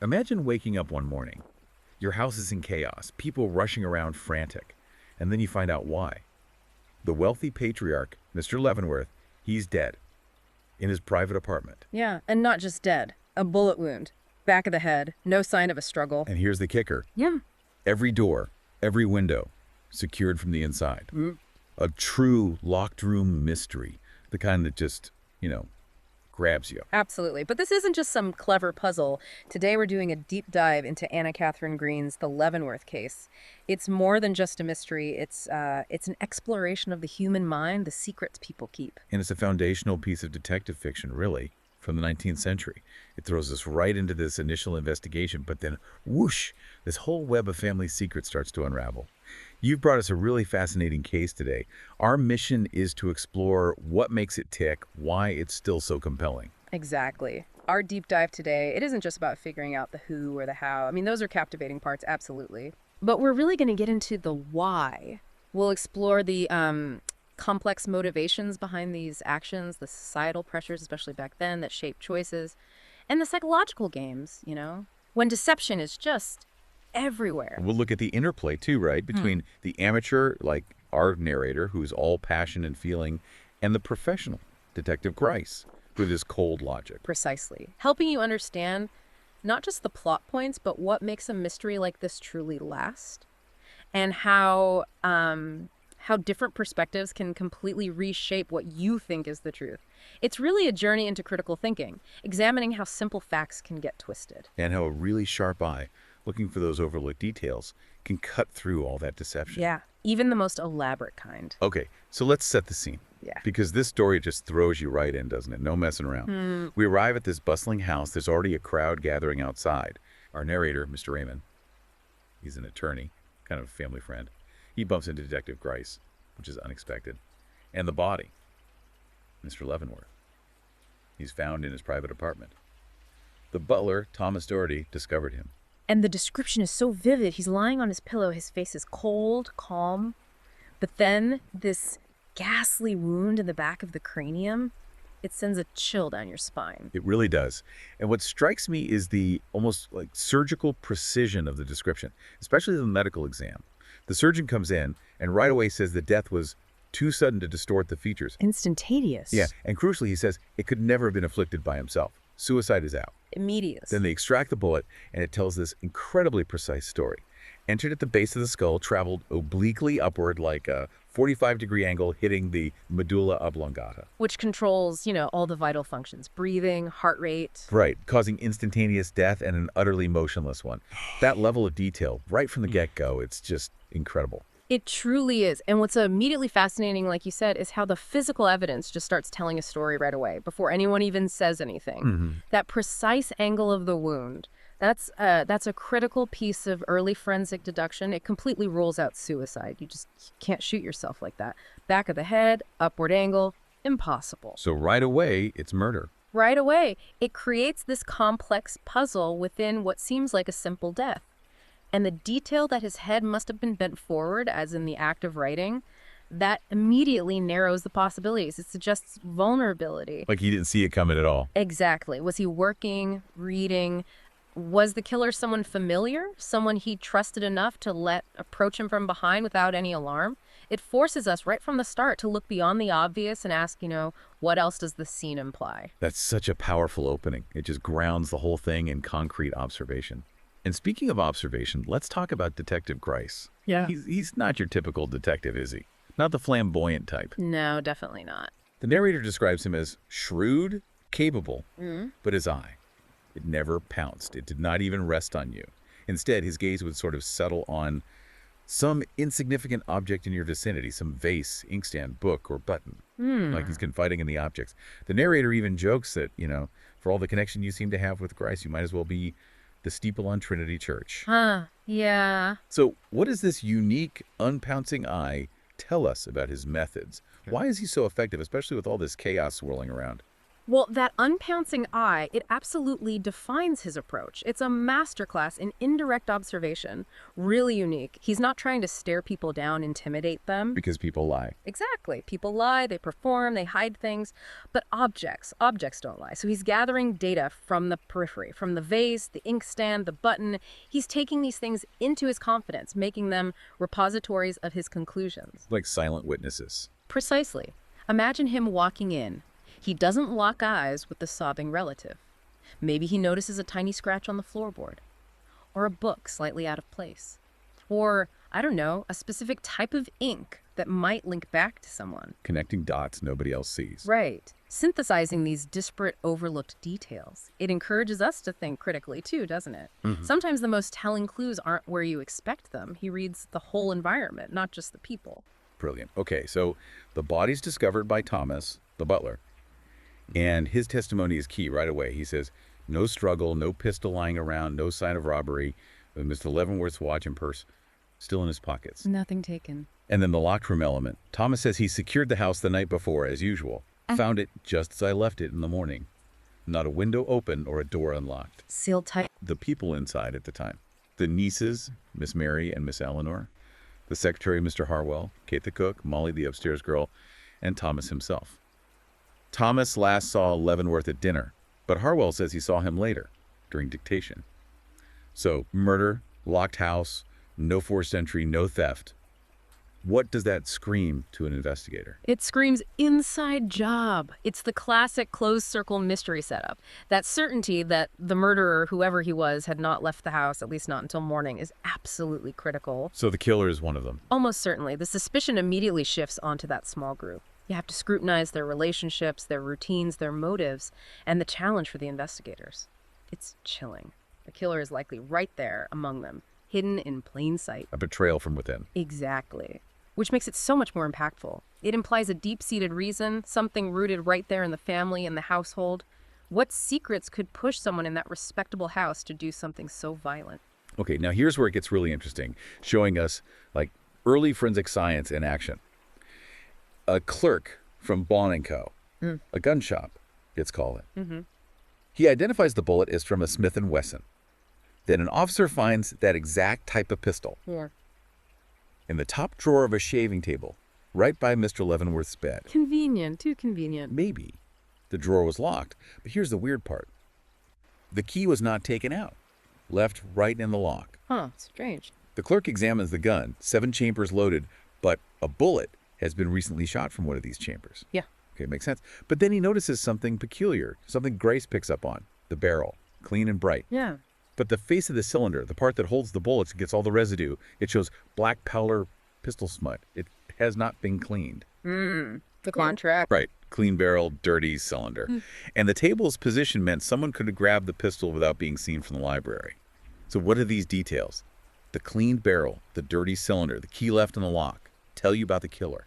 Imagine waking up one morning. Your house is in chaos, people rushing around frantic, and then you find out why. The wealthy patriarch, Mr. Leavenworth, he's dead in his private apartment. Yeah, and not just dead. A bullet wound. Back of the head. No sign of a struggle. And here's the kicker. Yeah. Every door, every window, secured from the inside. A true locked room mystery. The kind that just, grabs you. Absolutely. But this isn't just some clever puzzle. Today we're doing a deep dive into Anna Katharine Green's The Leavenworth Case. It's more than just a mystery. It's an exploration of the human mind, the secrets people keep. And it's a foundational piece of detective fiction, really, from the 19th century. It throws us right into this initial investigation, but then, whoosh, this whole web of family secrets starts to unravel. You've brought us a really fascinating case today. Our mission is to explore what makes it tick, why it's still so compelling. Exactly. Our deep dive today, it isn't just about figuring out the who or the how. I mean, those are captivating parts, absolutely. But we're really going to get into the why. We'll explore the complex motivations behind these actions, the societal pressures, especially back then, that shape choices, and the psychological games, when deception is just everywhere. We'll look at the interplay, too, right? Between the amateur, like our narrator, who's all passion and feeling, and the professional, Detective Grice, with his cold logic. Precisely. Helping you understand not just the plot points, but what makes a mystery like this truly last, and how different perspectives can completely reshape what you think is the truth. It's really a journey into critical thinking, examining how simple facts can get twisted. And how a really sharp eye, looking for those overlooked details, can cut through all that deception. Yeah, even the most elaborate kind. Okay, so let's set the scene. Yeah. Because this story just throws you right in, doesn't it? No messing around. We arrive at this bustling house. There's already a crowd gathering outside. Our narrator, Mr. Raymond, he's an attorney, kind of a family friend. He bumps into Detective Grice, which is unexpected. And the body, Mr. Leavenworth. He's found in his private apartment. The butler, Thomas Doherty, discovered him. And the description is so vivid. He's lying on his pillow. His face is cold, calm. But then this ghastly wound in the back of the cranium, it sends a chill down your spine. It really does. And what strikes me is the almost like surgical precision of the description, especially the medical exam. The surgeon comes in and right away says the death was too sudden to distort the features. Instantaneous. Yeah, and crucially, he says it could never have been inflicted by himself. Suicide is out. Immediate. Then they extract the bullet, and it tells this incredibly precise story. Entered at the base of the skull, traveled obliquely upward like a 45-degree angle, hitting the medulla oblongata. Which controls, all the vital functions. Breathing, heart rate. Right, causing instantaneous death and an utterly motionless one. That level of detail, right from the get-go, it's just incredible. It truly is. And what's immediately fascinating, like you said, is how the physical evidence just starts telling a story right away before anyone even says anything. That precise angle of the wound, that's a critical piece of early forensic deduction. It completely rules out suicide. You just can't shoot yourself like that. Back of the head, upward angle, impossible. So right away, it's murder. Right away, it creates this complex puzzle within what seems like a simple death. And the detail that his head must have been bent forward, as in the act of writing, that immediately narrows the possibilities. It suggests vulnerability. Like he didn't see it coming at all. Exactly. Was he working, reading? Was the killer someone familiar? Someone he trusted enough to let approach him from behind without any alarm? It forces us right from the start to look beyond the obvious and ask, what else does the scene imply? That's such a powerful opening. It just grounds the whole thing in concrete observation. And speaking of observation, let's talk about Detective Grice. Yeah. He's not your typical detective, is he? Not the flamboyant type. No, definitely not. The narrator describes him as shrewd, capable, but his eye, it never pounced. It did not even rest on you. Instead, his gaze would sort of settle on some insignificant object in your vicinity, some vase, inkstand, book, or button, like he's confiding in the objects. The narrator even jokes that, for all the connection you seem to have with Grice, you might as well be the steeple on Trinity Church. Yeah. So what does this unique, unpouncing eye tell us about his methods? Why is he so effective, especially with all this chaos swirling around? Well, that unpouncing eye, it absolutely defines his approach. It's a masterclass in indirect observation, really unique. He's not trying to stare people down, intimidate them. Because people lie. Exactly. People lie, they perform, they hide things, but objects don't lie. So he's gathering data from the periphery, from the vase, the inkstand, the button. He's taking these things into his confidence, making them repositories of his conclusions. Like silent witnesses. Precisely. Imagine him walking in. He doesn't lock eyes with the sobbing relative. Maybe he notices a tiny scratch on the floorboard, or a book slightly out of place, or, I don't know, a specific type of ink that might link back to someone. Connecting dots nobody else sees. Right. Synthesizing these disparate, overlooked details. It encourages us to think critically, too, doesn't it? Sometimes the most telling clues aren't where you expect them. He reads the whole environment, not just the people. Brilliant. Okay, so the body's discovered by Thomas, the butler, and his testimony is key right away. He says, no struggle, no pistol lying around, no sign of robbery, with Mr. Leavenworth's watch and purse still in his pockets. Nothing taken. And then the locked room element. Thomas says he secured the house the night before, as usual. Found it just as I left it in the morning. Not a window open or a door unlocked. Sealed tight. The people inside at the time. The nieces, Miss Mary and Miss Eleanor. The secretary, Mr. Harwell. Kate the cook, Molly the upstairs girl, and Thomas himself. Thomas last saw Leavenworth at dinner, but Harwell says he saw him later, during dictation. So, murder, locked house, no forced entry, no theft. What does that scream to an investigator? It screams inside job. It's the classic closed circle mystery setup. That certainty that the murderer, whoever he was, had not left the house, at least not until morning, is absolutely critical. So the killer is one of them. Almost certainly. The suspicion immediately shifts onto that small group. You have to scrutinize their relationships, their routines, their motives, and the challenge for the investigators. It's chilling. The killer is likely right there among them, hidden in plain sight. A betrayal from within. Exactly. Which makes it so much more impactful. It implies a deep-seated reason, something rooted right there in the family and the household. What secrets could push someone in that respectable house to do something so violent? Okay, now here's where it gets really interesting, showing us like early forensic science in action. A clerk from Bond & Co., a gun shop, it's called it. He identifies the bullet as from a Smith & Wesson. Then an officer finds that exact type of pistol in the top drawer of a shaving table, right by Mr. Leavenworth's bed. Convenient, too convenient. Maybe the drawer was locked, but here's the weird part. The key was not taken out, left right in the lock. Huh, strange. The clerk examines the gun, 7 chambers loaded, but a bullet has been recently shot from one of these chambers. Yeah. Okay, makes sense. But then he notices something peculiar, something Grace picks up on. The barrel, clean and bright. Yeah. But the face of the cylinder, the part that holds the bullets and gets all the residue, it shows black powder pistol smut. It has not been cleaned. The contract. Right. Clean barrel, dirty cylinder. And the table's position meant someone could have grabbed the pistol without being seen from the library. So what are these details? The cleaned barrel, the dirty cylinder, the key left in the lock, tell you about the killer,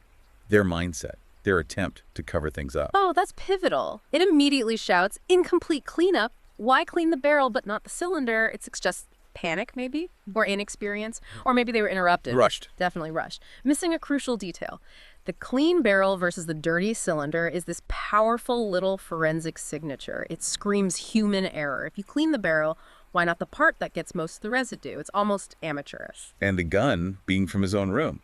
their mindset, their attempt to cover things up. Oh, that's pivotal. It immediately shouts, incomplete cleanup. Why clean the barrel but not the cylinder? It's just panic, maybe, or inexperience, or maybe they were interrupted. Rushed. Definitely rushed. Missing a crucial detail. The clean barrel versus the dirty cylinder is this powerful little forensic signature. It screams human error. If you clean the barrel, why not the part that gets most of the residue? It's almost amateurish. And the gun being from his own room.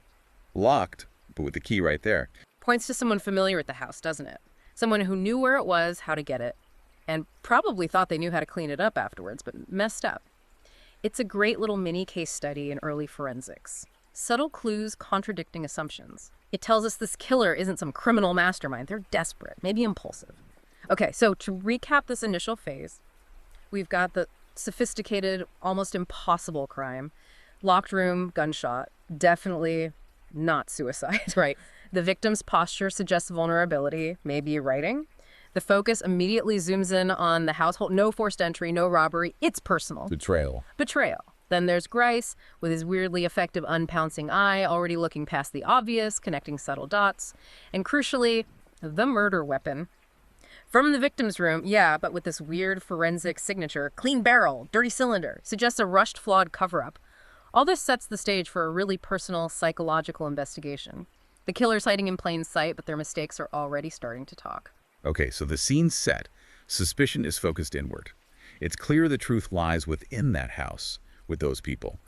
Locked, but with the key right there. Points to someone familiar with the house, doesn't it? Someone who knew where it was, how to get it, and probably thought they knew how to clean it up afterwards, but messed up. It's a great little mini case study in early forensics. Subtle clues contradicting assumptions. It tells us this killer isn't some criminal mastermind. They're desperate, maybe impulsive. Okay, so to recap this initial phase, we've got the sophisticated, almost impossible crime. Locked room, gunshot. Definitely not suicide. Right. The victim's posture suggests vulnerability, maybe writing. The focus immediately zooms in on the household. No forced entry, no robbery. It's personal. Betrayal. Then there's Grice with his weirdly effective unpouncing eye, already looking past the obvious, connecting subtle dots. And crucially, the murder weapon. From the victim's room, yeah, but with this weird forensic signature, clean barrel, dirty cylinder, suggests a rushed, flawed cover-up. All this sets the stage for a really personal, psychological investigation. The killer's hiding in plain sight, but their mistakes are already starting to talk. Okay, so the scene's set. Suspicion is focused inward. It's clear the truth lies within that house, with those people,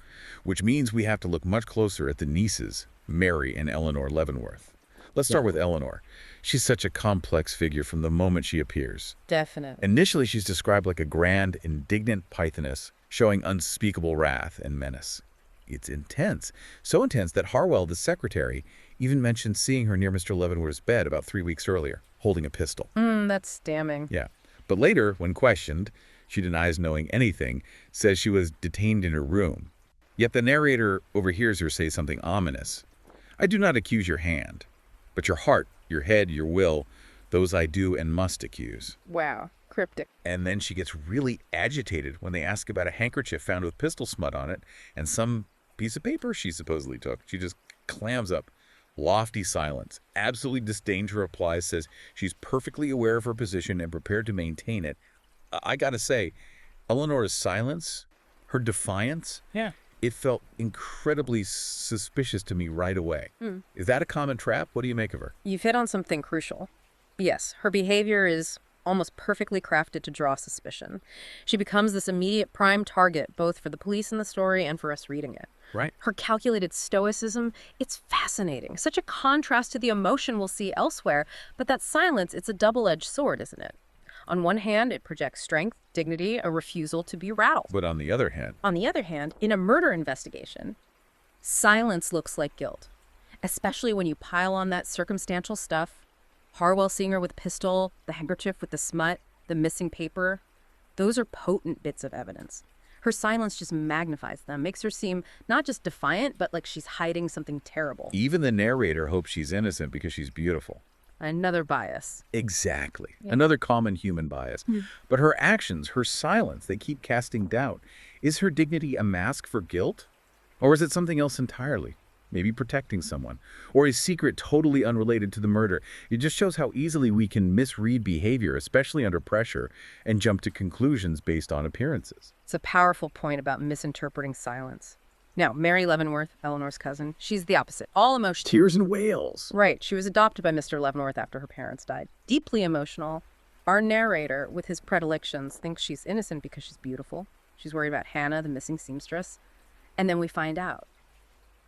which means we have to look much closer at the nieces, Mary and Eleanor Leavenworth. Let's start with Eleanor. She's such a complex figure from the moment she appears. Definitely. Initially, she's described like a grand, indignant pythoness, showing unspeakable wrath and menace. It's intense, so intense that Harwell, the secretary, even mentioned seeing her near Mr. Leavenworth's bed about 3 weeks earlier, holding a pistol. That's damning. Yeah. But later, when questioned, she denies knowing anything, says she was detained in her room. Yet the narrator overhears her say something ominous. I do not accuse your hand, but your heart, your head, your will, those I do and must accuse. Wow. Cryptic. And then she gets really agitated when they ask about a handkerchief found with pistol smut on it and some piece of paper she supposedly took. She just clams up. Lofty silence. Absolutely disdain to reply, says she's perfectly aware of her position and prepared to maintain it. I gotta say, Eleanor's silence, her defiance, it felt incredibly suspicious to me right away. Is that a common trap? What do you make of her? You've hit on something crucial. Yes, her behavior is almost perfectly crafted to draw suspicion. She becomes this immediate prime target, both for the police in the story and for us reading it. Right. Her calculated stoicism, it's fascinating. Such a contrast to the emotion we'll see elsewhere, but that silence, it's a double-edged sword, isn't it? On one hand, it projects strength, dignity, a refusal to be rattled. But on the other hand, In a murder investigation, silence looks like guilt, especially when you pile on that circumstantial stuff. Harwell seeing her with a pistol, the handkerchief with the smut, the missing paper. Those are potent bits of evidence. Her silence just magnifies them, makes her seem not just defiant, but like she's hiding something terrible. even the narrator hopes she's innocent because she's beautiful. Another bias. Exactly. Another common human bias. But her actions, her silence, they keep casting doubt. Is her dignity a mask for guilt? Or is it something else entirely? Maybe protecting someone. Or a secret totally unrelated to the murder. It just shows how easily we can misread behavior, especially under pressure, and jump to conclusions based on appearances. It's a powerful point about misinterpreting silence. Now, Mary Leavenworth, Eleanor's cousin, she's the opposite. All emotion. Tears and wails. Right. She was adopted by Mr. Leavenworth after her parents died. Deeply emotional. Our narrator, with his predilections, thinks she's innocent because she's beautiful. She's worried about Hannah, the missing seamstress. And then we find out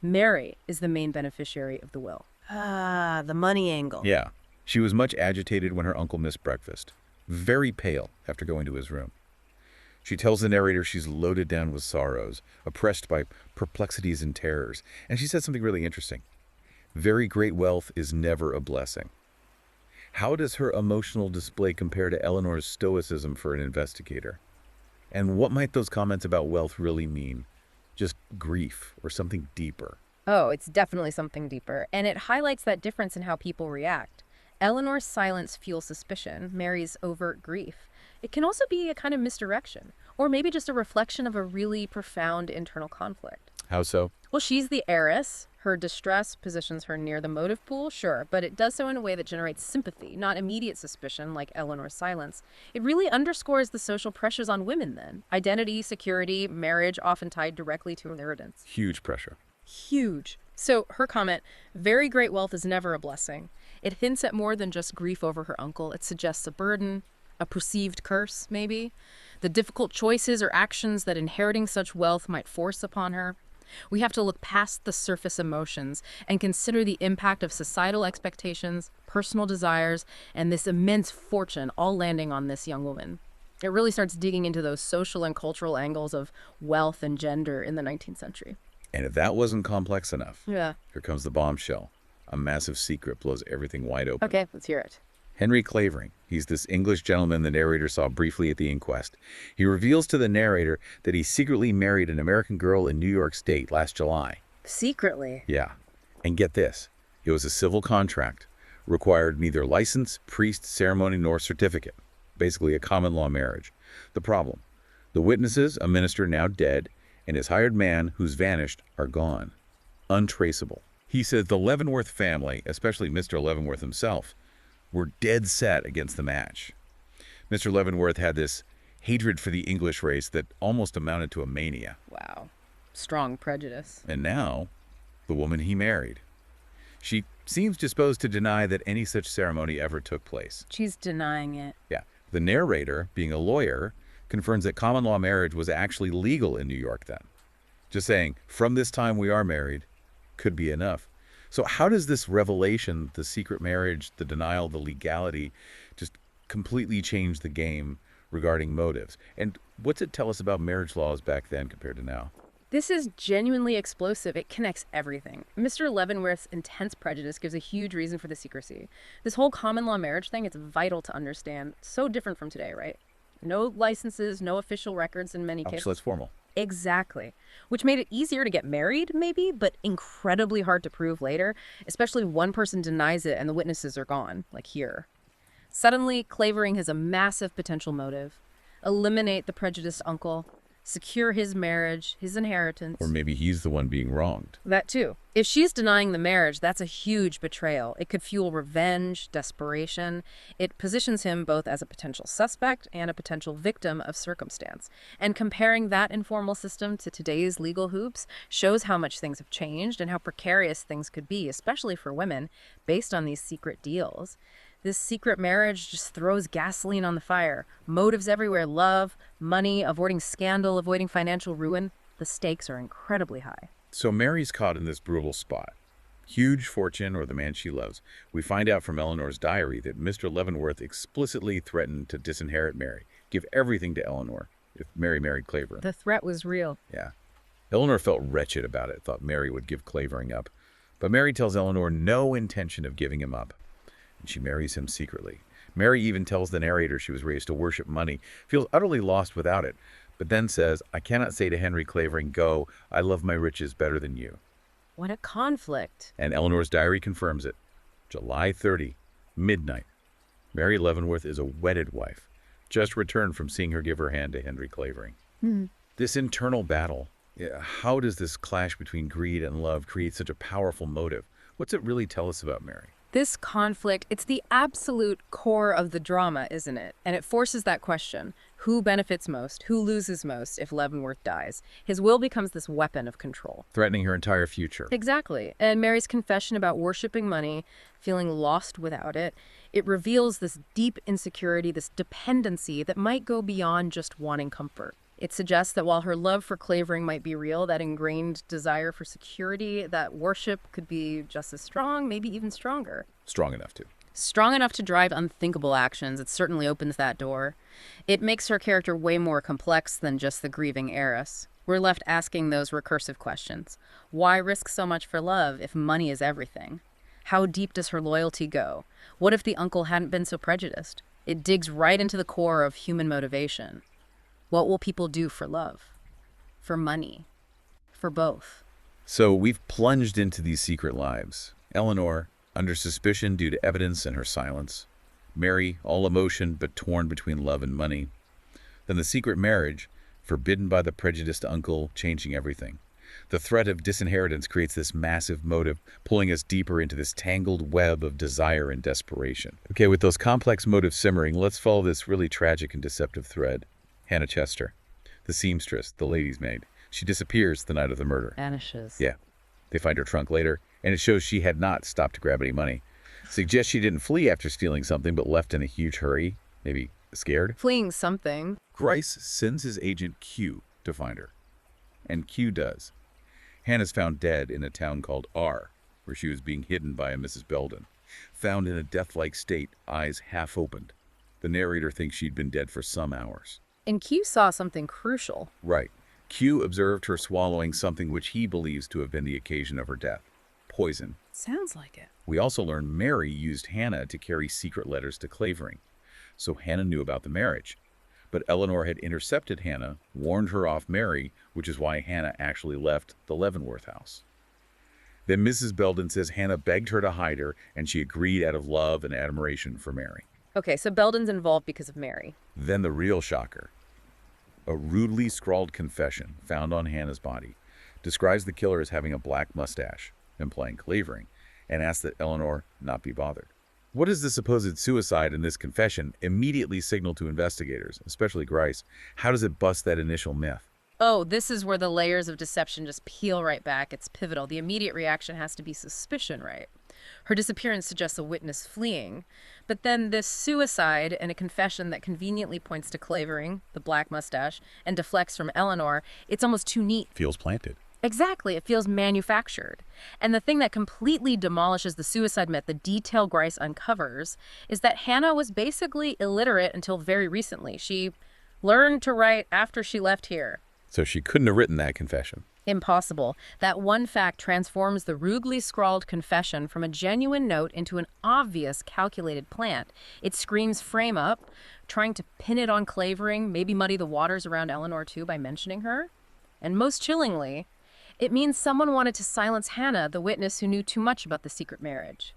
Mary is the main beneficiary of the will. Ah, the money angle. Yeah. She was much agitated when her uncle missed breakfast. Very pale after going to his room. She tells the narrator she's loaded down with sorrows, oppressed by perplexities and terrors. And she said something really interesting. Very great wealth is never a blessing. How does her emotional display compare to Eleanor's stoicism for an investigator? And what might those comments about wealth really mean? Just grief or something deeper? Oh, it's definitely something deeper. And it highlights that difference in how people react. Eleanor's silence fuels suspicion, Mary's overt grief. It can also be a kind of misdirection, or maybe just a reflection of a really profound internal conflict. How so? Well, she's the heiress. Her distress positions her near the motive pool, sure, but it does so in a way that generates sympathy, not immediate suspicion like Eleanor's silence. It really underscores the social pressures on women then. Identity, security, marriage, often tied directly to inheritance. Huge pressure. Huge. So her comment, very great wealth is never a blessing. It hints at more than just grief over her uncle. It suggests a burden, a perceived curse, maybe. The difficult choices or actions that inheriting such wealth might force upon her. We have to look past the surface emotions and consider the impact of societal expectations, personal desires, and this immense fortune all landing on this young woman. It really starts digging into those social and cultural angles of wealth and gender in the 19th century. And if that wasn't complex enough, Yeah. here comes the bombshell. A massive secret blows everything wide open. Okay, let's hear it. Henry Clavering, he's this English gentleman the narrator saw briefly at the inquest. He reveals to the narrator that he secretly married an American girl in New York State last July. Secretly? Yeah. And get this, it was a civil contract, required neither license, priest, ceremony, nor certificate. Basically a common law marriage. The problem, the witnesses, a minister now dead, and his hired man, who's vanished, are gone. Untraceable. He says the Leavenworth family, especially Mr. Leavenworth himself, were dead set against the match. Mr. Leavenworth had this hatred for the English race that almost amounted to a mania. Wow. Strong prejudice. And now, the woman he married. She seems disposed to deny that any such ceremony ever took place. She's denying it. Yeah. The narrator, being a lawyer, confirms that common law marriage was actually legal in New York then. Just saying, from this time we are married, could be enough. So how does this revelation, the secret marriage, the denial, the legality, just completely change the game regarding motives? And what's it tell us about marriage laws back then compared to now? This is genuinely explosive. It connects everything. Mr. Leavenworth's intense prejudice gives a huge reason for the secrecy. This whole common law marriage thing, it's vital to understand. So different from today, right? No licenses, no official records in many Oh, cases. so that's formal. Exactly. Which made it easier to get married, maybe, but incredibly hard to prove later, especially if one person denies it and the witnesses are gone, like here. Suddenly, Clavering has a massive potential motive. Eliminate the prejudiced uncle, secure his marriage, his inheritance. Or maybe he's the one being wronged. That too. If she's denying the marriage, that's a huge betrayal. It could fuel revenge, desperation. It positions him both as a potential suspect and a potential victim of circumstance. And comparing that informal system to today's legal hoops shows how much things have changed and how precarious things could be, especially for women, based on these secret deals. This secret marriage just throws gasoline on the fire. Motives everywhere: love, money, avoiding scandal, avoiding financial ruin. The stakes are incredibly high. So Mary's caught in this brutal spot. Huge fortune or the man she loves. We find out from Eleanor's diary that Mr. Leavenworth explicitly threatened to disinherit Mary, give everything to Eleanor if Mary married Clavering. The threat was real. Yeah. Eleanor felt wretched about it, thought Mary would give Clavering up. But Mary tells Eleanor no intention of giving him up. And she marries him secretly. Mary even tells the narrator she was raised to worship money, feels utterly lost without it, but then says, "I cannot say to Henry Clavering, 'Go, I love my riches better than you.'" What a conflict. And Eleanor's diary confirms it. July 30, midnight. Mary Leavenworth is a wedded wife, just returned from seeing her give her hand to Henry Clavering. This internal battle, how does this clash between greed and love create such a powerful motive? What's it really tell us about Mary? This conflict, it's the absolute core of the drama, isn't it? And it forces that question. Who benefits most? Who loses most if Leavenworth dies? His will becomes this weapon of control. Threatening her entire future. Exactly. And Mary's confession about worshiping money, feeling lost without it, it reveals this deep insecurity, this dependency that might go beyond just wanting comfort. It suggests that while her love for Clavering might be real, that ingrained desire for security, that worship could be just as strong, maybe even stronger. Strong enough to. Strong enough to drive unthinkable actions. It certainly opens that door. It makes her character way more complex than just the grieving heiress. We're left asking those recursive questions. Why risk so much for love if money is everything? How deep does her loyalty go? What if the uncle hadn't been so prejudiced? It digs right into the core of human motivation. What will people do for love? For money? For both? So we've plunged into these secret lives. Eleanor, under suspicion due to evidence and her silence. Mary, all emotion but torn between love and money. Then the secret marriage, forbidden by the prejudiced uncle, changing everything. The threat of disinheritance creates this massive motive, pulling us deeper into this tangled web of desire and desperation. Okay, with those complex motives simmering, let's follow this really tragic and deceptive thread. Hannah Chester, the seamstress, the lady's maid. She disappears the night of the murder. Vanishes. Yeah. They find her trunk later, and it shows she had not stopped to grab any money. Suggests she didn't flee after stealing something, but left in a huge hurry, maybe scared. Fleeing something. Grice sends his agent Q to find her. And Q does. Hannah's found dead in a town called R, where she was being hidden by a Mrs. Belden. Found in a death-like state, eyes half opened. The narrator thinks she'd been dead for some hours. And Q saw something crucial. Right. Q observed her swallowing something which he believes to have been the occasion of her death. Poison. Sounds like it. We also learn Mary used Hannah to carry secret letters to Clavering. So Hannah knew about the marriage. But Eleanor had intercepted Hannah, warned her off Mary, which is why Hannah actually left the Leavenworth house. Then Mrs. Belden says Hannah begged her to hide her, and she agreed out of love and admiration for Mary. Okay, so Belden's involved because of Mary. Then the real shocker. A rudely scrawled confession found on Hannah's body describes the killer as having a black mustache, implying Clavering, and asks that Eleanor not be bothered. What does the supposed suicide in this confession immediately signal to investigators, especially Grice? How does it bust that initial myth? Oh, this is where the layers of deception just peel right back. It's pivotal. The immediate reaction has to be suspicion, right? Her disappearance suggests a witness fleeing. But then this suicide and a confession that conveniently points to Clavering, the black mustache, and deflects from Eleanor, it's almost too neat. Feels planted. Exactly, it feels manufactured. And the thing that completely demolishes the suicide myth the detail Grice uncovers is that Hannah was basically illiterate until very recently. She learned to write after she left here. So she couldn't have written that confession. Impossible. That one fact transforms the rudely scrawled confession from a genuine note into an obvious calculated plant. It screams frame up, trying to pin it on Clavering, maybe muddy the waters around Eleanor too by mentioning her. And most chillingly, it means someone wanted to silence Hannah, the witness who knew too much about the secret marriage.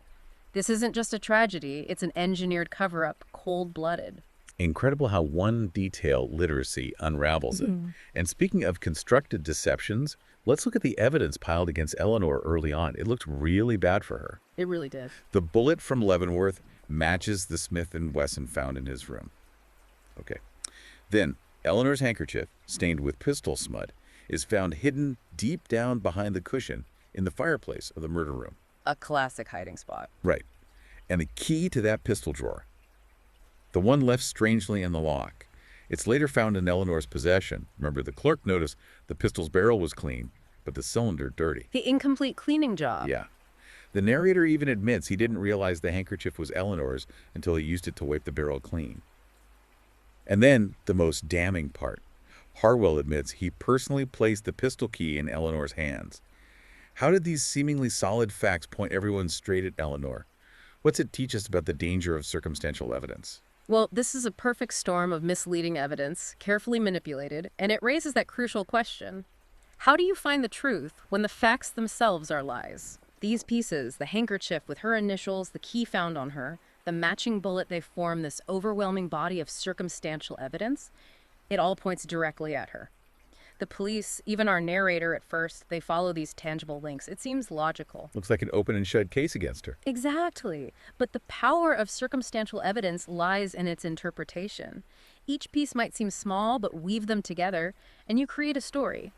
This isn't just a tragedy, it's an engineered cover-up, cold-blooded. Incredible how one detail, literacy, unravels it. And speaking of constructed deceptions, let's look at the evidence piled against Eleanor early on. It looked really bad for her. It really did. The bullet from Leavenworth matches the Smith & Wesson found in his room. Okay. Then, Eleanor's handkerchief, stained with pistol smut, is found hidden deep down behind the cushion in the fireplace of the murder room. A classic hiding spot. Right. And the key to that pistol drawer, the one left strangely in the lock, it's later found in Eleanor's possession. Remember, the clerk noticed the pistol's barrel was clean, but the cylinder dirty. The incomplete cleaning job. Yeah. The narrator even admits he didn't realize the handkerchief was Eleanor's until he used it to wipe the barrel clean. And then, the most damning part. Harwell admits he personally placed the pistol key in Eleanor's hands. How did these seemingly solid facts point everyone straight at Eleanor? What's it teach us about the danger of circumstantial evidence? Well, this is a perfect storm of misleading evidence, carefully manipulated, and it raises that crucial question. How do you find the truth when the facts themselves are lies? These pieces, the handkerchief with her initials, the key found on her, the matching bullet, they form this overwhelming body of circumstantial evidence. It all points directly at her. The police, even our narrator at first, they follow these tangible links. It seems logical. Looks like an open and shut case against her. Exactly. But the power of circumstantial evidence lies in its interpretation. Each piece might seem small, but weave them together, and you create a story.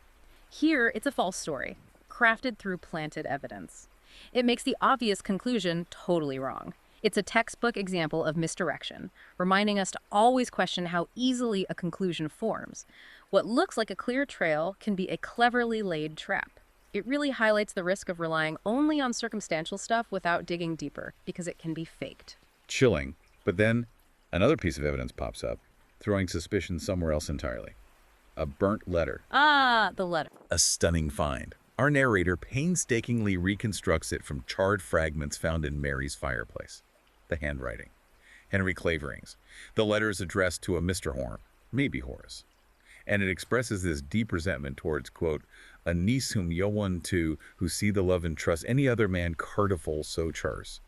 Here, it's a false story, crafted through planted evidence. It makes the obvious conclusion totally wrong. It's a textbook example of misdirection, reminding us to always question how easily a conclusion forms. What looks like a clear trail can be a cleverly laid trap. It really highlights the risk of relying only on circumstantial stuff without digging deeper, because it can be faked. Chilling. But then, another piece of evidence pops up, throwing suspicion somewhere else entirely. A burnt letter. Ah, the letter. A stunning find. Our narrator painstakingly reconstructs it from charred fragments found in Mary's fireplace. The handwriting. Henry Clavering's. The letter is addressed to a Mr. Horn, maybe Horace. And it expresses this deep resentment towards, quote, a niece whom yo one to, who see the love and trust any other man cardiful so chars.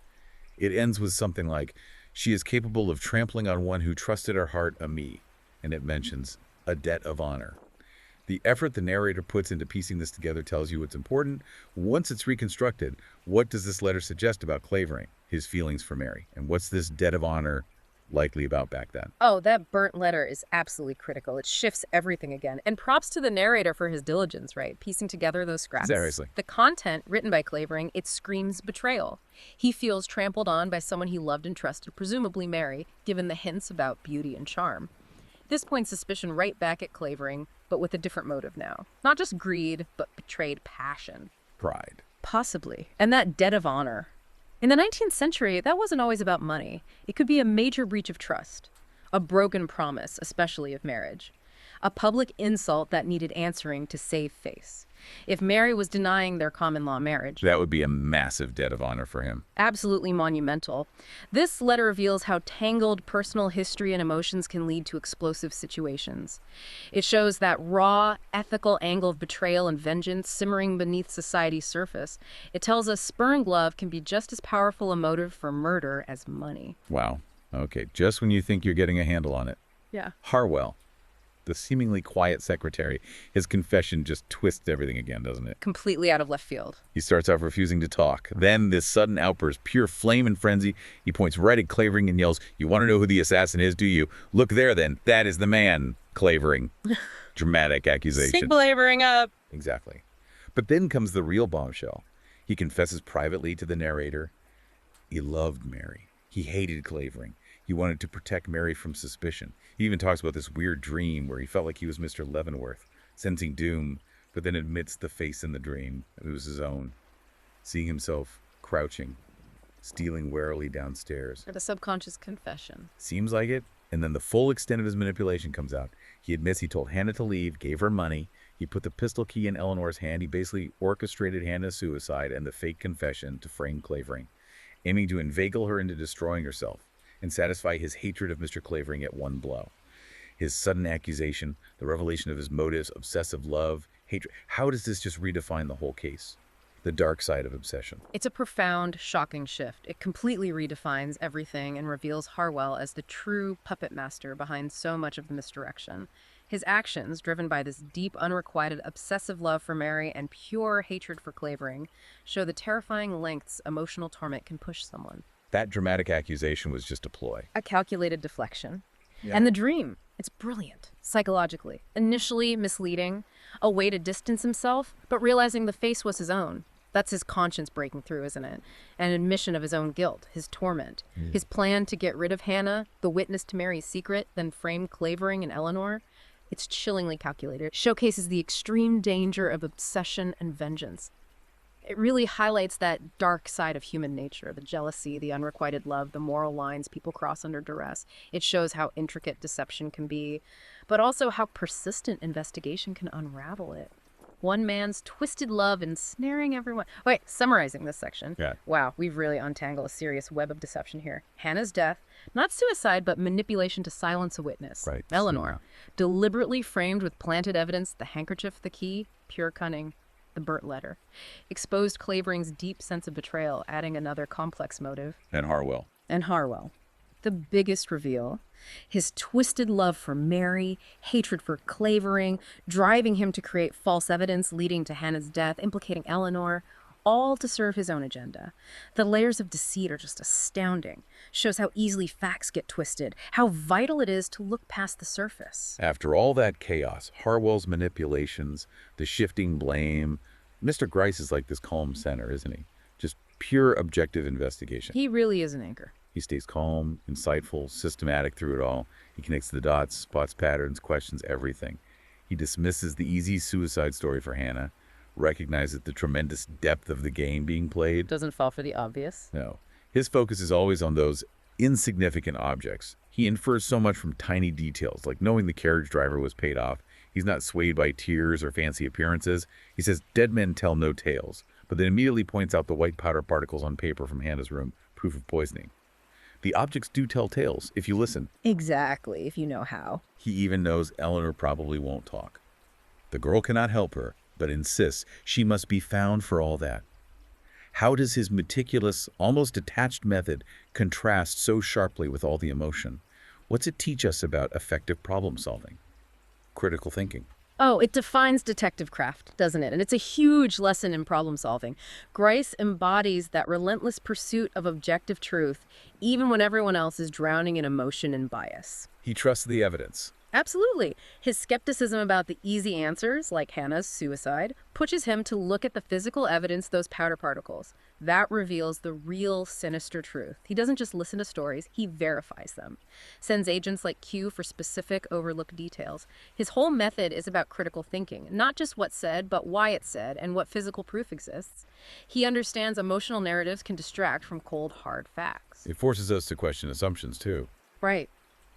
It ends with something like, she is capable of trampling on one who trusted her heart a me. And it mentions a debt of honor. The effort the narrator puts into piecing this together tells you what's important. Once it's reconstructed, what does this letter suggest about Clavering, his feelings for Mary? And what's this debt of honor likely about back then? Oh, that burnt letter is absolutely critical. It shifts everything again. And props to the narrator for his diligence, right? Piecing together those scraps. Seriously. The content written by Clavering, it screams betrayal. He feels trampled on by someone he loved and trusted, presumably Mary, given the hints about beauty and charm. This points suspicion right back at Clavering, but with a different motive now. Not just greed, but betrayed passion. Pride. Possibly. And that debt of honor. In the 19th century, that wasn't always about money. It could be a major breach of trust, a broken promise, especially of marriage, a public insult that needed answering to save face. If Mary was denying their common law marriage, That would be a massive debt of honor for him. absolutely monumental. This letter reveals how tangled personal history and emotions can lead to explosive situations. It shows that raw, ethical angle of betrayal and vengeance simmering beneath society's surface. It tells us spur and glove can be just as powerful a motive for murder as money. Wow. Okay, just when you think you're getting a handle on it. Yeah. Harwell, the seemingly quiet secretary, his confession just twists everything again, doesn't it? Completely out of left field. He starts off refusing to talk. Then this sudden outburst, pure flame and frenzy. He points right at Clavering and yells, "You want to know who the assassin is, do you? Look there then. That is the man, Clavering." Dramatic accusation. Clavering up. Exactly. But then comes the real bombshell. He confesses privately to the narrator. He loved Mary. He hated Clavering. He wanted to protect Mary from suspicion. He even talks about this weird dream where he felt like he was Mr. Leavenworth, sensing doom, but then admits the face in the dream. It was his own. Seeing himself crouching, stealing warily downstairs. The subconscious confession. Seems like it. And then the full extent of his manipulation comes out. He admits he told Hannah to leave, gave her money. He put the pistol key in Eleanor's hand. He basically orchestrated Hannah's suicide and the fake confession to frame Clavering, aiming to inveigle her into destroying herself and satisfy his hatred of Mr. Clavering at one blow. His sudden accusation, the revelation of his motives, obsessive love, hatred. How does this just redefine the whole case? The dark side of obsession. It's a profound, shocking shift. It completely redefines everything and reveals Harwell as the true puppet master behind so much of the misdirection. His actions, driven by this deep, unrequited, obsessive love for Mary and pure hatred for Clavering, show the terrifying lengths emotional torment can push someone. That dramatic accusation was just a ploy. A calculated deflection. Yeah. And the dream, it's brilliant, psychologically. Initially misleading, a way to distance himself, but realizing the face was his own. That's his conscience breaking through, isn't it? An admission of his own guilt, his torment. His plan to get rid of Hannah, the witness to Mary's secret, then frame Clavering and Eleanor. It's chillingly calculated. It showcases the extreme danger of obsession and vengeance. It really highlights that dark side of human nature, the jealousy, the unrequited love, the moral lines people cross under duress. It shows how intricate deception can be, but also how persistent investigation can unravel it. One man's twisted love ensnaring everyone. Wait, summarizing this section. Yeah. Wow, we've really untangled a serious web of deception here. Hannah's death, not suicide, but manipulation to silence a witness. Right. Eleanor, deliberately framed with planted evidence, the handkerchief, the key, pure cunning, the burnt letter. Exposed Clavering's deep sense of betrayal, adding another complex motive. And Harwell. And Harwell. The biggest reveal, his twisted love for Mary, hatred for Clavering, driving him to create false evidence leading to Hannah's death, implicating Eleanor, all to serve his own agenda. The layers of deceit are just astounding. Shows how easily facts get twisted, how vital it is to look past the surface. After all that chaos, Harwell's manipulations, the shifting blame, Mr. Gryce is like this calm center, isn't he? Just pure objective investigation. He really is an anchor. He stays calm, insightful, systematic through it all. He connects the dots, spots patterns, questions everything. He dismisses the easy suicide story for Hannah, recognizes the tremendous depth of the game being played. Doesn't fall for the obvious. No. His focus is always on those insignificant objects. He infers so much from tiny details, like knowing the carriage driver was paid off. He's not swayed by tears or fancy appearances. He says, dead men tell no tales, but then immediately points out the white powder particles on paper from Hannah's room, proof of poisoning. The objects do tell tales, if you listen. Exactly, if you know how. He even knows Eleanor probably won't talk. The girl cannot help her, but insists she must be found for all that. How does his meticulous, almost detached method contrast so sharply with all the emotion? What's it teach us about effective problem solving? Critical thinking. Oh, it defines detective craft, doesn't it? And it's a huge lesson in problem solving. Gryce embodies that relentless pursuit of objective truth, even when everyone else is drowning in emotion and bias. He trusts the evidence. Absolutely. His skepticism about the easy answers, like Hannah's suicide, pushes him to look at the physical evidence, those powder particles. That reveals the real sinister truth. He doesn't just listen to stories, he verifies them. Sends agents like Q for specific, overlooked details. His whole method is about critical thinking, not just what's said, but why it's said and what physical proof exists. He understands emotional narratives can distract from cold, hard facts. It forces us to question assumptions, too. Right.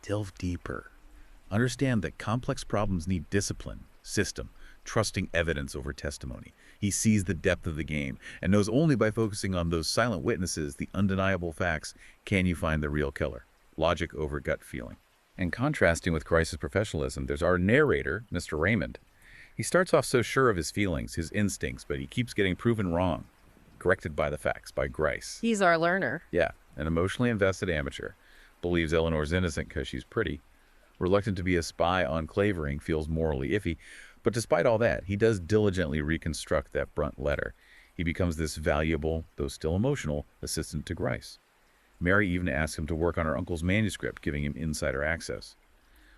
Delve deeper. Understand that complex problems need discipline, system, trusting evidence over testimony. He sees the depth of the game and knows only by focusing on those silent witnesses, the undeniable facts, can you find the real killer. Logic over gut feeling. And contrasting with Gryce's professionalism, there's our narrator, Mr. Raymond. He starts off so sure of his feelings, his instincts, but he keeps getting proven wrong. Corrected by the facts, by Gryce. He's our learner. Yeah, an emotionally invested amateur. Believes Eleanor's innocent because she's pretty. Reluctant to be a spy on Clavering, feels morally iffy, but despite all that, he does diligently reconstruct that brunt letter. He becomes this valuable, though still emotional, assistant to Gryce. Mary even asks him to work on her uncle's manuscript, giving him insider access.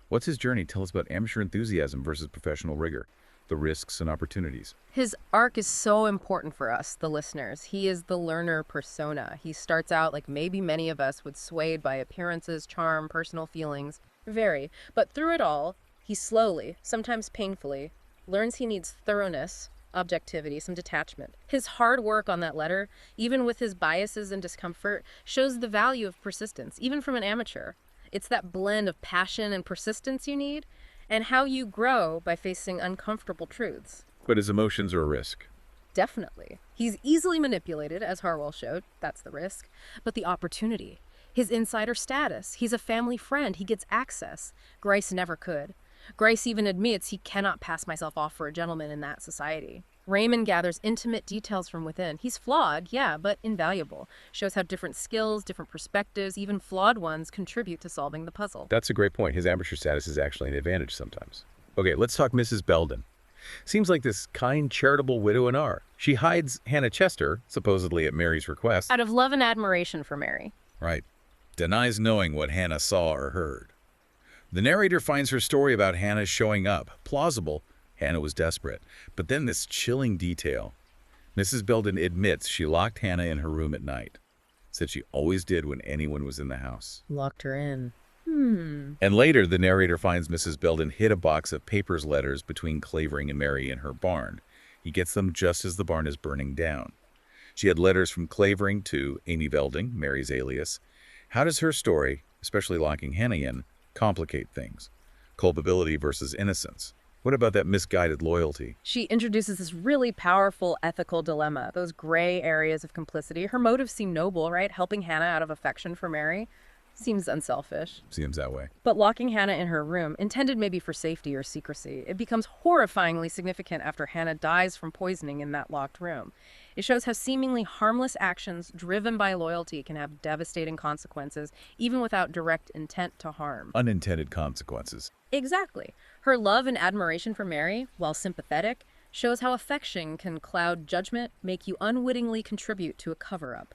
What's his journey tell us about amateur enthusiasm versus professional rigor? the risks and opportunities. His arc is so important for us, the listeners. He is the learner persona. He starts out like maybe many of us would, swayed by appearances, charm, personal feelings. Very. But through it all, he slowly, sometimes painfully, learns he needs thoroughness, objectivity, some detachment. His hard work on that letter, even with his biases and discomfort, shows the value of persistence, even from an amateur. It's that blend of passion and persistence you need, and how you grow by facing uncomfortable truths. But his emotions are a risk. Definitely. He's easily manipulated, as Harwell showed. That's the risk. But the opportunity. His insider status. He's a family friend. He gets access. Grice never could. Grice even admits he cannot pass myself off for a gentleman in that society. Raymond gathers intimate details from within. He's flawed, yeah, but invaluable. Shows how different skills, different perspectives, even flawed ones, contribute to solving the puzzle. That's a great point. His amateur status is actually an advantage sometimes. Okay, let's talk Mrs. Belden. Seems like this kind, charitable widow in R. She hides Hannah Chester, supposedly at Mary's request. Out of love and admiration for Mary. Right. Denies knowing what Hannah saw or heard. The narrator finds her story about Hannah showing up plausible. Hannah was desperate. But then this chilling detail. Mrs. Belden admits she locked Hannah in her room at night. Said she always did when anyone was in the house. Locked her in. And later, the narrator finds Mrs. Belden hid a box of papers letters between Clavering and Mary in her barn. He gets them just as the barn is burning down. She had letters from Clavering to Amy Belding, Mary's alias. How does her story, especially locking Hannah in, complicate things? Culpability versus innocence. What about that misguided loyalty? She introduces this really powerful ethical dilemma, those gray areas of complicity. Her motives seem noble, right? Helping Hannah out of affection for Mary seems unselfish. Seems that way. But locking Hannah in her room, intended maybe for safety or secrecy, it becomes horrifyingly significant after Hannah dies from poisoning in that locked room. It shows how seemingly harmless actions driven by loyalty can have devastating consequences, even without direct intent to harm. Unintended consequences. Exactly. Her love and admiration for Mary, while sympathetic, shows how affection can cloud judgment, make you unwittingly contribute to a cover-up.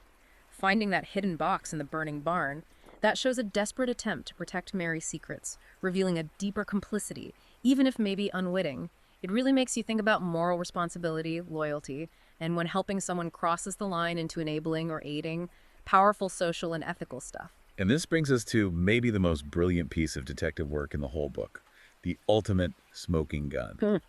Finding that hidden box in the burning barn, that shows a desperate attempt to protect Mary's secrets, revealing a deeper complicity, even if maybe unwitting. It really makes you think about moral responsibility, loyalty, and when helping someone crosses the line into enabling or aiding, powerful social and ethical stuff. And this brings us to maybe the most brilliant piece of detective work in the whole book, the ultimate smoking gun.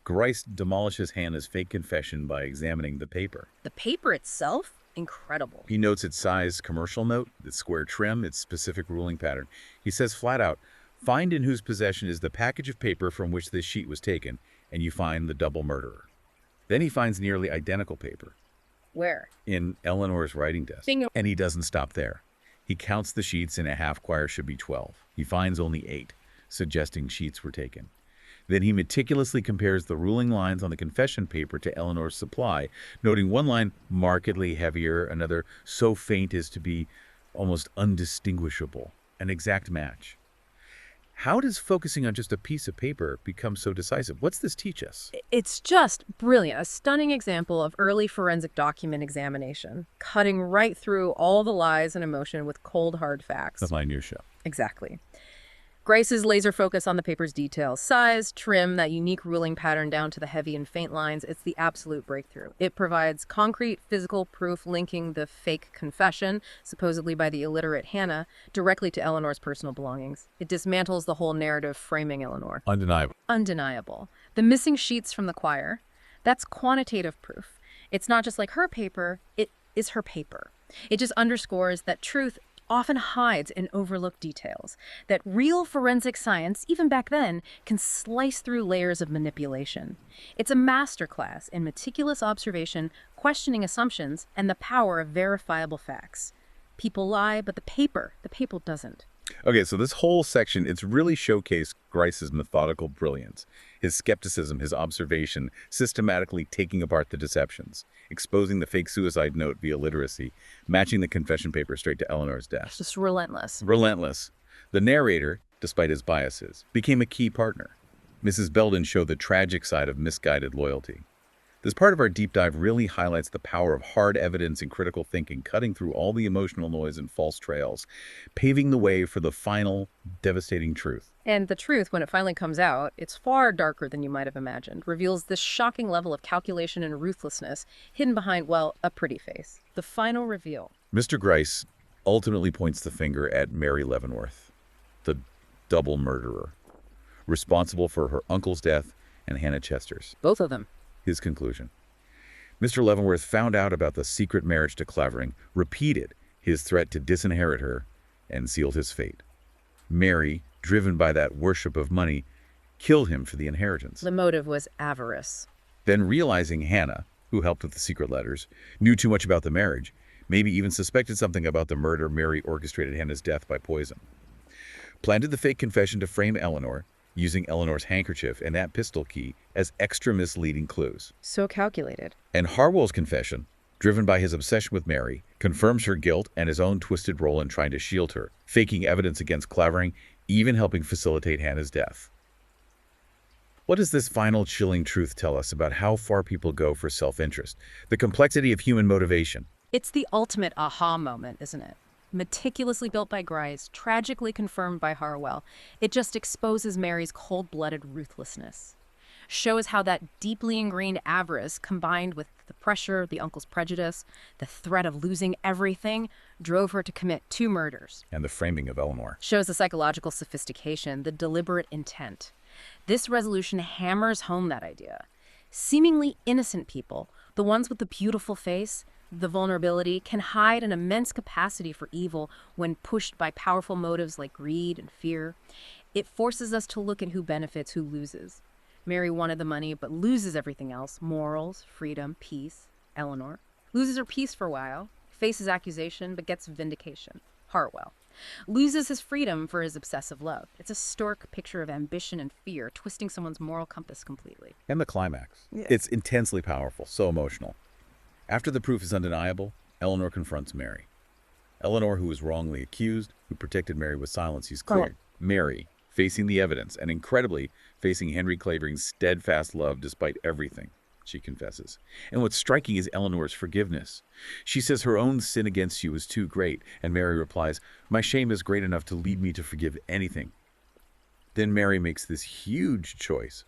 Grice demolishes Hannah's fake confession by examining the paper. The paper itself? Incredible. He notes its size commercial note, its square trim, its specific ruling pattern. He says flat out, find in whose possession is the package of paper from which this sheet was taken, and you find the double murderer. Then he finds nearly identical paper. Where? In Eleanor's writing desk. Bingo. And he doesn't stop there. He counts the sheets and a half quire should be 12. He finds only 8, suggesting sheets were taken. Then he meticulously compares the ruling lines on the confession paper to Eleanor's supply, noting one line markedly heavier, another so faint as to be almost undistinguishable, an exact match. How does focusing on just a piece of paper become so decisive? What's this teach us? It's just brilliant. A stunning example of early forensic document examination, cutting right through all the lies and emotion with cold, hard facts. The minutia. Exactly. Grice's laser focus on the paper's details, size, trim, that unique ruling pattern down to the heavy and faint lines, it's the absolute breakthrough. It provides concrete, physical proof linking the fake confession, supposedly by the illiterate Hannah, directly to Eleanor's personal belongings. It dismantles the whole narrative framing Eleanor. Undeniable. Undeniable. The missing sheets from the choir, that's quantitative proof. It's not just like her paper, it is her paper. It just underscores that truth often hides in overlooked details, that real forensic science, even back then, can slice through layers of manipulation. It's a masterclass in meticulous observation, questioning assumptions, and the power of verifiable facts. People lie, but the paper doesn't. Okay, so this whole section, it's really showcased Grice's methodical brilliance, his skepticism, his observation, systematically taking apart the deceptions, exposing the fake suicide note via literacy, matching the confession paper straight to Eleanor's desk. Just relentless. Relentless. The narrator, despite his biases, became a key partner. Mrs. Belden showed the tragic side of misguided loyalty. This part of our deep dive really highlights the power of hard evidence and critical thinking, cutting through all the emotional noise and false trails, paving the way for the final, devastating truth. And the truth, when it finally comes out, it's far darker than you might have imagined, reveals this shocking level of calculation and ruthlessness hidden behind, well, a pretty face. The final reveal. Mr. Gryce ultimately points the finger at Mary Leavenworth, the double murderer, responsible for her uncle's death and Hannah Chester's. Both of them. His conclusion. Mr. Leavenworth found out about the secret marriage to Clavering, repeated his threat to disinherit her, and sealed his fate. Mary, driven by that worship of money, killed him for the inheritance. The motive was avarice. Then realizing Hannah, who helped with the secret letters, knew too much about the marriage, maybe even suspected something about the murder, Mary orchestrated Hannah's death by poison. Planted the fake confession to frame Eleanor, using Eleanor's handkerchief and that pistol key as extra misleading clues. So calculated. And Harwell's confession, driven by his obsession with Mary, confirms her guilt and his own twisted role in trying to shield her, faking evidence against Clavering, even helping facilitate Hannah's death. What does this final chilling truth tell us about how far people go for self-interest, the complexity of human motivation? It's the ultimate aha moment, isn't it? Meticulously built by Gryce, tragically confirmed by Harwell, it just exposes Mary's cold-blooded ruthlessness. Shows how that deeply ingrained avarice, combined with the pressure, the uncle's prejudice, the threat of losing everything, drove her to commit 2 murders. And the framing of Eleanor. Shows the psychological sophistication, the deliberate intent. This resolution hammers home that idea. Seemingly innocent people, the ones with the beautiful face, the vulnerability, can hide an immense capacity for evil when pushed by powerful motives like greed and fear. It forces us to look at who benefits, who loses. Mary wanted the money, but loses everything else: morals, freedom, peace. Eleanor loses her peace for a while, faces accusation, but gets vindication. Harwell loses his freedom for his obsessive love. It's a stark picture of ambition and fear, twisting someone's moral compass completely. And the climax. Yeah. It's intensely powerful, so emotional. After the proof is undeniable, Eleanor confronts Mary. Eleanor, who was wrongly accused, who protected Mary with silence, he's cleared. Mary, facing the evidence, and incredibly, facing Henry Clavering's steadfast love despite everything, she confesses. And what's striking is Eleanor's forgiveness. She says her own sin against you is too great, and Mary replies, "My shame is great enough to lead me to forgive anything." Then Mary makes this huge choice.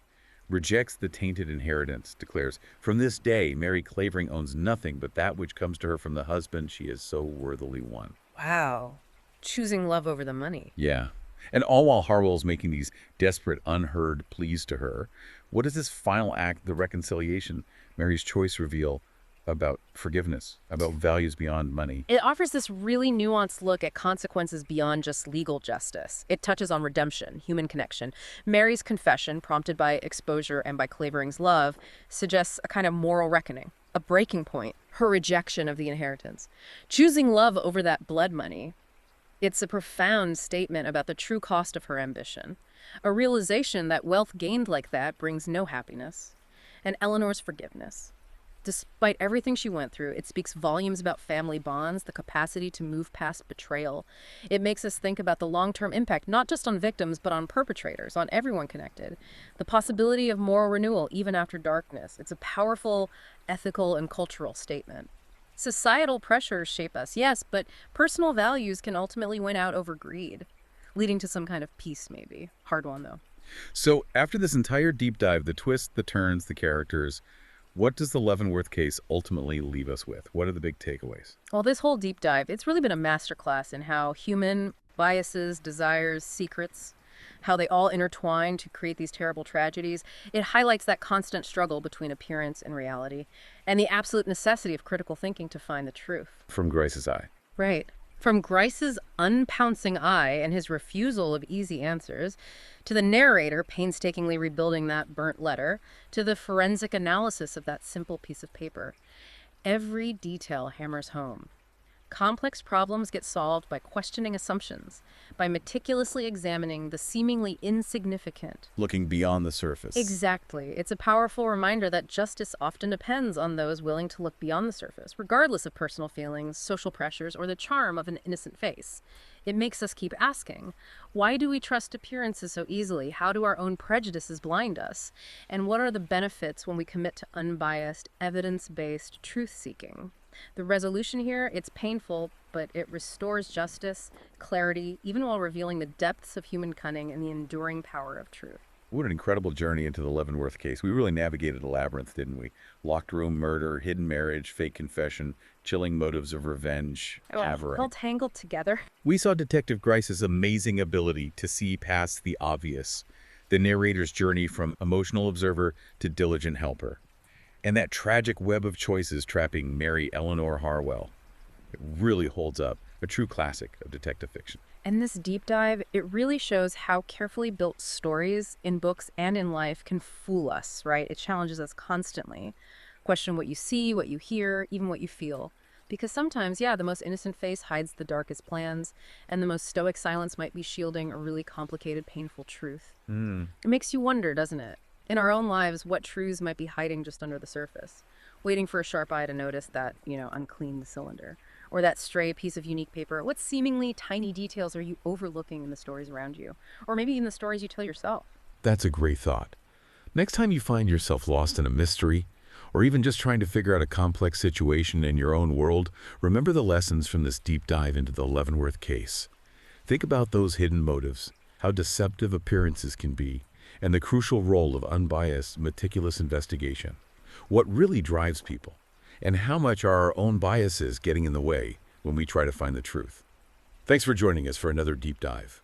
Rejects the tainted inheritance, declares, "From this day, Mary Clavering owns nothing but that which comes to her from the husband she has so worthily won." Wow. Choosing love over the money. Yeah. And all while Harwell's making these desperate, unheard pleas to her, what does this final act, the reconciliation, Mary's choice reveal about forgiveness, about values beyond money? It offers this really nuanced look at consequences beyond just legal justice. It touches on redemption, human connection. Mary's confession, prompted by exposure and by Clavering's love, suggests a kind of moral reckoning, a breaking point, her rejection of the inheritance. Choosing love over that blood money, it's a profound statement about the true cost of her ambition, a realization that wealth gained like that brings no happiness, and Eleanor's forgiveness. Despite everything she went through, it speaks volumes about family bonds, the capacity to move past betrayal. It makes us think about the long-term impact, not just on victims, but on perpetrators, on everyone connected. The possibility of moral renewal, even after darkness. It's a powerful ethical and cultural statement. Societal pressures shape us, yes, but personal values can ultimately win out over greed, leading to some kind of peace, maybe. Hard one, though. So after this entire deep dive, the twists, the turns, the characters, what does the Leavenworth case ultimately leave us with? What are the big takeaways? Well, this whole deep dive, it's really been a masterclass in how human biases, desires, secrets, how they all intertwine to create these terrible tragedies. It highlights that constant struggle between appearance and reality, and the absolute necessity of critical thinking to find the truth. From Gryce's eye. Right. From Gryce's unpouncing eye and his refusal of easy answers, to the narrator painstakingly rebuilding that burnt letter, to the forensic analysis of that simple piece of paper. Every detail hammers home. Complex problems get solved by questioning assumptions, by meticulously examining the seemingly insignificant. Looking beyond the surface. Exactly. It's a powerful reminder that justice often depends on those willing to look beyond the surface, regardless of personal feelings, social pressures, or the charm of an innocent face. It makes us keep asking, why do we trust appearances so easily? How do our own prejudices blind us? And what are the benefits when we commit to unbiased, evidence-based truth-seeking? The resolution here, it's painful, but it restores justice, clarity, even while revealing the depths of human cunning and the enduring power of truth. What an incredible journey into the Leavenworth case. We really navigated a labyrinth, didn't we? Locked room murder, hidden marriage, fake confession, chilling motives of revenge, avarice. All tangled together. We saw Detective Grice's amazing ability to see past the obvious, the narrator's journey from emotional observer to diligent helper, and that tragic web of choices trapping Mary Eleanor Harwell. It really holds up, a true classic of detective fiction. And this deep dive, it really shows how carefully built stories in books and in life can fool us, right? It challenges us constantly. Question what you see, what you hear, even what you feel. Because sometimes, yeah, the most innocent face hides the darkest plans, and the most stoic silence might be shielding a really complicated, painful truth. It makes you wonder, doesn't it? In our own lives, what truths might be hiding just under the surface, waiting for a sharp eye to notice that, uncleaned cylinder, or that stray piece of unique paper. What seemingly tiny details are you overlooking in the stories around you? Or maybe in the stories you tell yourself? That's a great thought. Next time you find yourself lost in a mystery, or even just trying to figure out a complex situation in your own world, remember the lessons from this deep dive into the Leavenworth case. Think about those hidden motives, how deceptive appearances can be, and the crucial role of unbiased, meticulous investigation. What really drives people, and how much are our own biases getting in the way when we try to find the truth. Thanks for joining us for another deep dive.